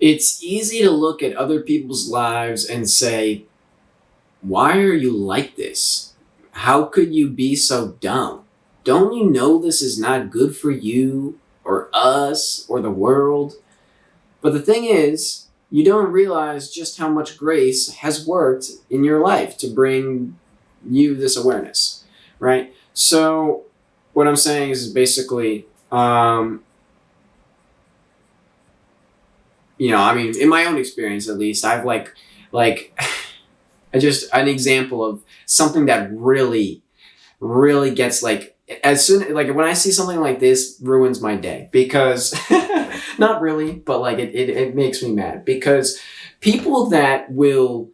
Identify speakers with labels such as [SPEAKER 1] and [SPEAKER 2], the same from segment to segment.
[SPEAKER 1] It's easy to look at other people's lives and say, why are you like this? How could you be so dumb? Don't you know this is not good for you or us or the world? But the thing is, you don't realize just how much grace has worked in your life to bring you this awareness, right? So, what I'm saying is basically, I mean, in my own experience at least, I've like, I just an example of something that really gets like as soon like when I see something like this ruins my day because not really, but like it makes me mad because people that will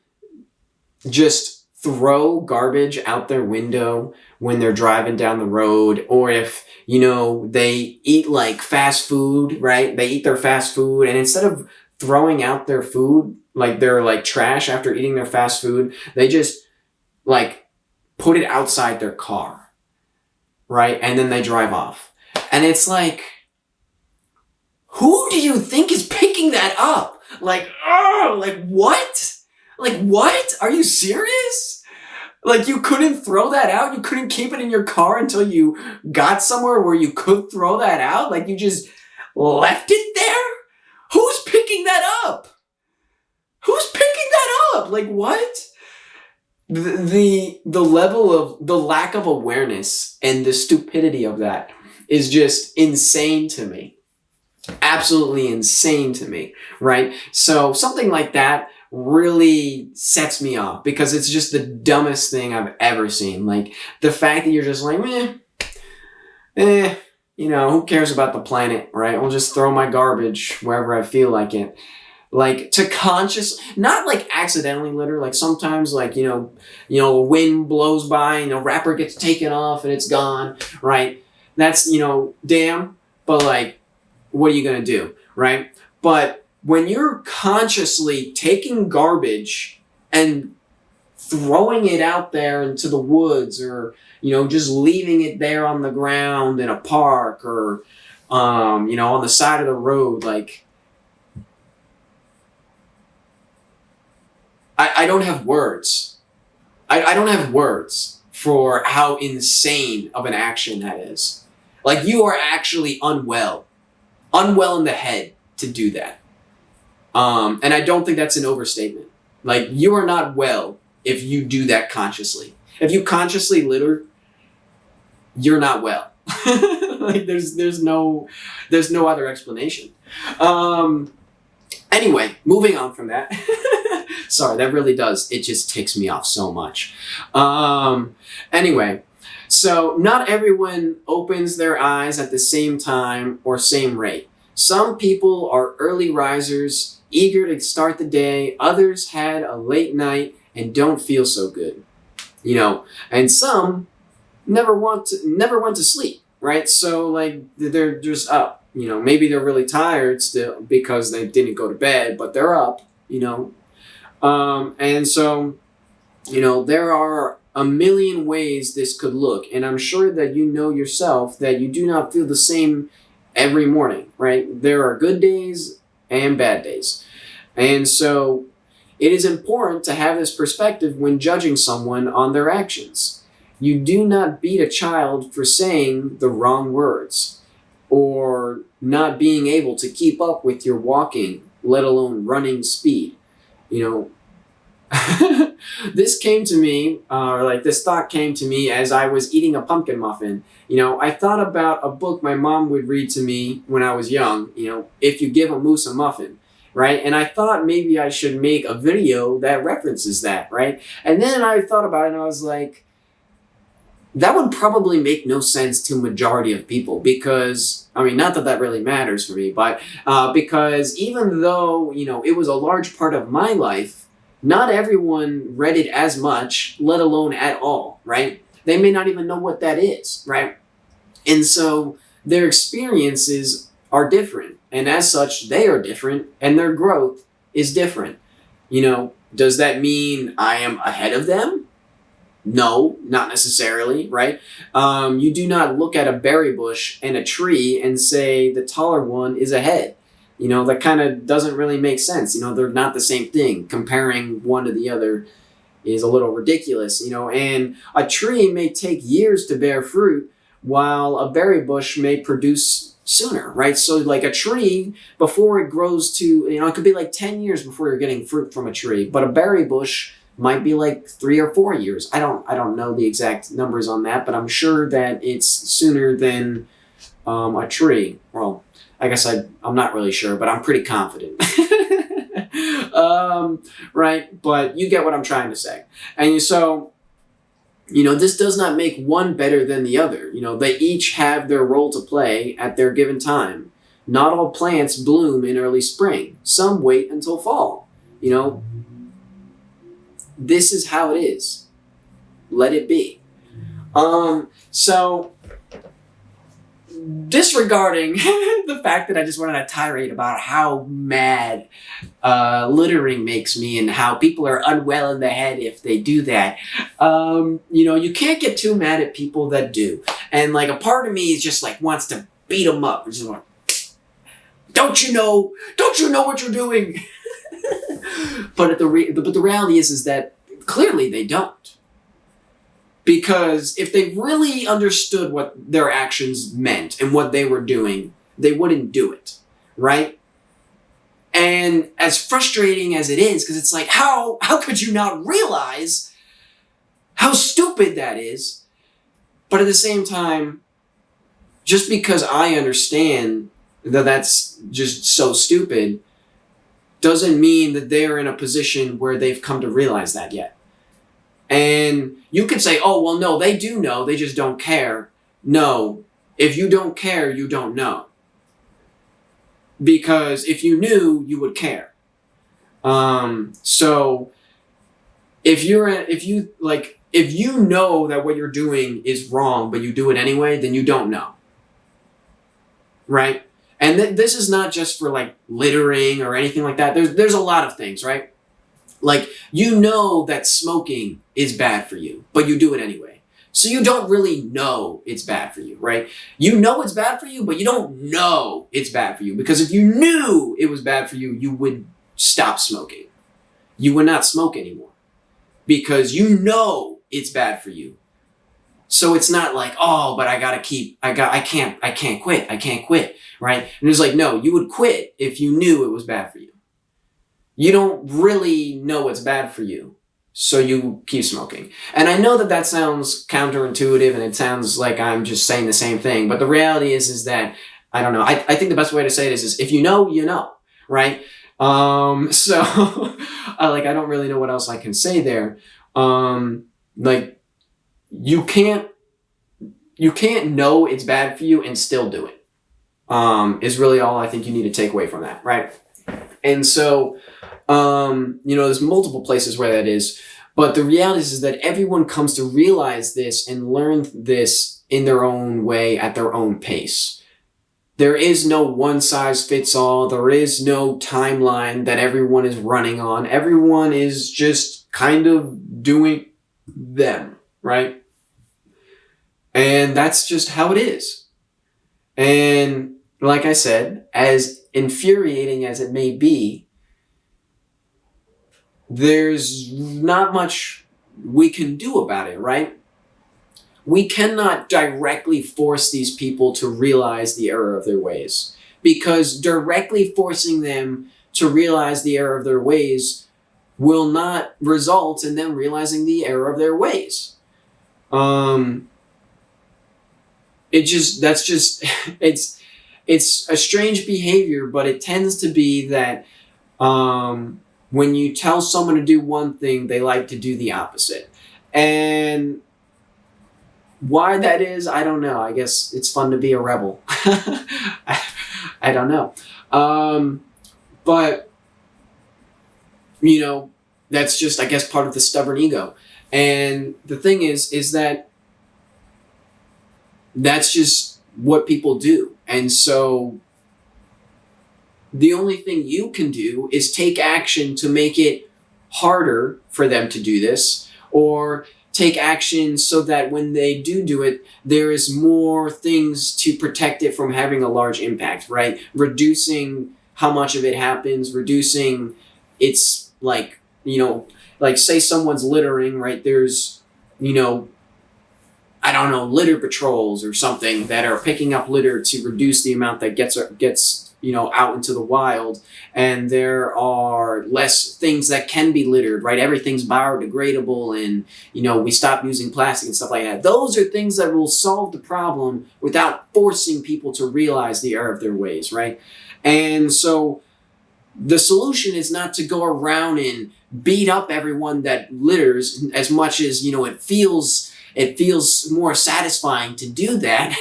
[SPEAKER 1] just throw garbage out their window when they're driving down the road, or if they eat like fast food, right? They eat their fast food, and instead of throwing out their food like they're like trash after eating their fast food, they just like put it outside their car, right? And then they drive off. And it's like, who do you think is picking that up? Like, oh, like what? Like what? Are you serious? Like you couldn't throw that out? You couldn't keep it in your car until you got somewhere where you could throw that out? Like you just left it there? Who's picking that up? Who's picking that up? Like what? The level of the lack of awareness and the stupidity of that is just insane to me. Absolutely insane to me, right? So something like that really sets me off because it's just the dumbest thing I've ever seen. Like the fact that you're just like, who cares about the planet, right? I'll just throw my garbage wherever I feel like it. Like to not like accidentally litter. Like sometimes like, wind blows by and the wrapper gets taken off and it's gone, right? That's, damn, but like, what are you going to do, right? But when you're consciously taking garbage and throwing it out there into the woods or, just leaving it there on the ground in a park or, on the side of the road, like, I don't have words. I don't have words for how insane of an action that is. Like you are actually unwell in the head to do that. And I don't think that's an overstatement. Like you are not well if you do that consciously. If you consciously litter, you're not well. Like there's no other explanation. Anyway, moving on from that. Sorry, that really does. It just ticks me off so much. Anyway, so not everyone opens their eyes at the same time or same rate. Some people are early risers, eager to start the day. Others had a late night and don't feel so good. And some never went to sleep, right? So like they're just up. Maybe they're really tired still because they didn't go to bed, but they're up. And so, there are a million ways this could look. And I'm sure that you know yourself that you do not feel the same every morning, right? There are good days and bad days. And so it is important to have this perspective when judging someone on their actions. You do not beat a child for saying the wrong words or not being able to keep up with your walking, let alone running speed. This came to me, this thought came to me as I was eating a pumpkin muffin. I thought about a book my mom would read to me when I was young, If You Give a Moose a Muffin, right? And I thought maybe I should make a video that references that, right? And then I thought about it and I was like, that would probably make no sense to majority of people because, not that really matters for me, but because even though, it was a large part of my life, not everyone read it as much, let alone at all, right? They may not even know what that is, right? And so their experiences are different. And as such, they are different and their growth is different. Does that mean I am ahead of them? No, not necessarily, right? You do not look at a berry bush and a tree and say the taller one is ahead. That kind of doesn't really make sense. They're not the same thing. Comparing one to the other is a little ridiculous, and a tree may take years to bear fruit while a berry bush may produce sooner, right? So like a tree, before it grows to, it could be like 10 years before you're getting fruit from a tree, but a berry bush might be like 3 or 4 years. I don't know the exact numbers on that, but I'm sure that it's sooner than a tree. Well, I guess I'm not really sure, but I'm pretty confident. Right? But you get what I'm trying to say. And so, this does not make one better than the other. They each have their role to play at their given time. Not all plants bloom in early spring. Some wait until fall. This is how it is. Let it be. So disregarding the fact that I just went on a tirade about how mad littering makes me and how people are unwell in the head if they do that, you can't get too mad at people that do. And like a part of me is just like wants to beat them up. It's just like, don't you know what you're doing? But the reality is that clearly they don't. Because if they really understood what their actions meant and what they were doing, they wouldn't do it, right? And as frustrating as it is, because it's like, how could you not realize how stupid that is? But at the same time, just because I understand that that's just so stupid, doesn't mean that they're in a position where they've come to realize that yet. And you could say, oh, well, no, they do know, they just don't care. No, if you don't care, you don't know. Because if you knew, you would care. So if you know that what you're doing is wrong, but you do it anyway, then you don't know. Right? And this is not just for like littering or anything like that. There's a lot of things, right? Like, that smoking is bad for you, but you do it anyway. So you don't really know it's bad for you, right? You know it's bad for you, but you don't know it's bad for you. Because if you knew it was bad for you, you would stop smoking. You would not smoke anymore. Because you know it's bad for you. So it's not like, oh, but I can't quit, right? And it's like, no, you would quit if you knew it was bad for you. You don't really know it's bad for you, so you keep smoking. And I know that sounds counterintuitive and it sounds like I'm just saying the same thing, but the reality is that, I don't know, I think the best way to say this is if you know, right? So, I don't really know what else I can say there. You can't know it's bad for you and still do it, is really all I think you need to take away from that, right? And so, there's multiple places where that is, but the reality is that everyone comes to realize this and learn this in their own way at their own pace. There is no one size fits all. There is no timeline that everyone is running on. Everyone is just kind of doing them, right? And that's just how it is. And like I said, as infuriating as it may be, there's not much we can do about it, right? We cannot directly force these people to realize the error of their ways, because directly forcing them to realize the error of their ways will not result in them realizing the error of their ways. It's a strange behavior, but it tends to be that when you tell someone to do one thing, they like to do the opposite. And why that is, I don't know. I guess it's fun to be a rebel. I don't know. But, that's just, I guess, part of the stubborn ego. And the thing is that that's just what people do. And so the only thing you can do is take action to make it harder for them to do this, or take action so that when they do it, there is more things to protect it from having a large impact, right? Reducing how much of it happens, reducing its like, like say someone's littering, right? There's, I don't know, litter patrols or something that are picking up litter to reduce the amount that gets out into the wild. And there are less things that can be littered, right? Everything's biodegradable, and we stop using plastic and stuff like that. Those are things that will solve the problem without forcing people to realize the error of their ways, right? And so the solution is not to go around and beat up everyone that litters, as much as it feels more satisfying to do that.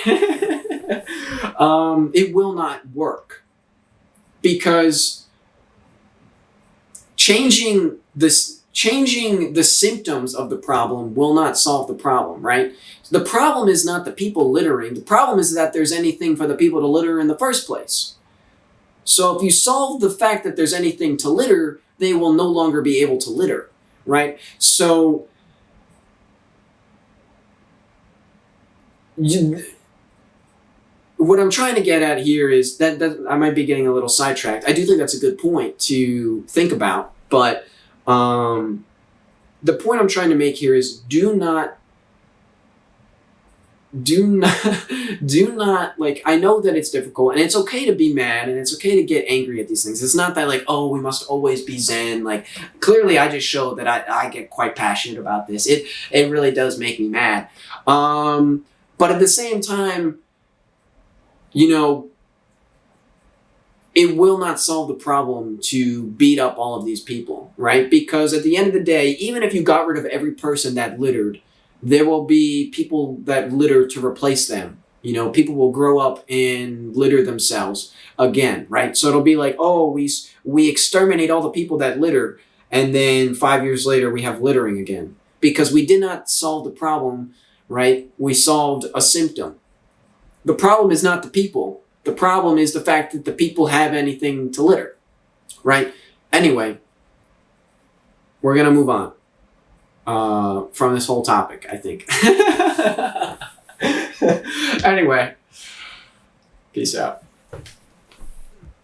[SPEAKER 1] It will not work, because changing the symptoms of the problem will not solve the problem, right? The problem is not the people littering. The problem is that there's anything for the people to litter in the first place. So if you solve the fact that there's anything to litter, they will no longer be able to litter, right? So what I'm trying to get at here is that I might be getting a little sidetracked. I do think that's a good point to think about, but the point I'm trying to make here is do not like, I know that it's difficult, and it's okay to be mad, and it's okay to get angry at these things. It's not that like, oh, we must always be zen. Like, clearly I just showed that I get quite passionate about this. It really does make me mad. But at the same time, it will not solve the problem to beat up all of these people, right? Because at the end of the day, even if you got rid of every person that littered, there will be people that litter to replace them. People will grow up and litter themselves again, right? So it'll be like, oh, we exterminate all the people that litter, and then 5 years later we have littering again. Because we did not solve the problem, right? We solved a symptom. The problem is not the people. The problem is the fact that the people have anything to litter, right? Anyway, we're going to move on from this whole topic, I think. Anyway, peace out.